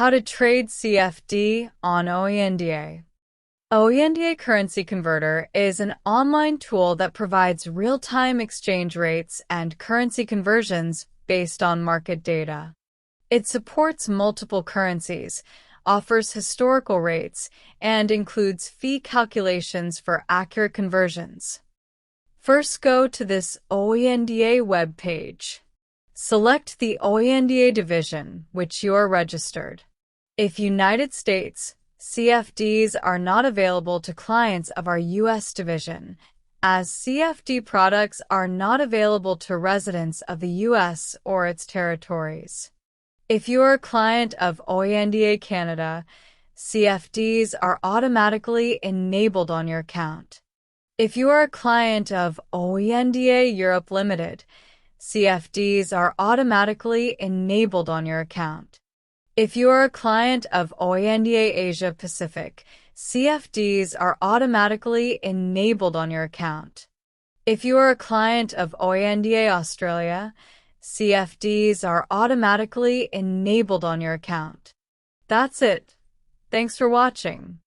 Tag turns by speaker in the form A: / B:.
A: How to trade CFD on Oanda. Oanda Currency Converter is an online tool that provides real-time exchange rates and currency conversions based on market data. It supports multiple currencies, offers historical rates, and includes fee calculations for accurate conversions. First, go to this Oanda web page. Select the Oanda division, which you are registered. If United States, CFDs are not available to clients of our U.S. division, as CFD products are not available to residents of the U.S. or its territories. If you are a client of Oanda Canada, CFDs are automatically enabled on your account. If you are a client of Oanda Europe Limited, CFDs are automatically enabled on your account. If you are a client of Oanda Asia Pacific, CFDs are automatically enabled on your account. If you are a client of Oanda Australia, CFDs are automatically enabled on your account. That's it. Thanks for watching.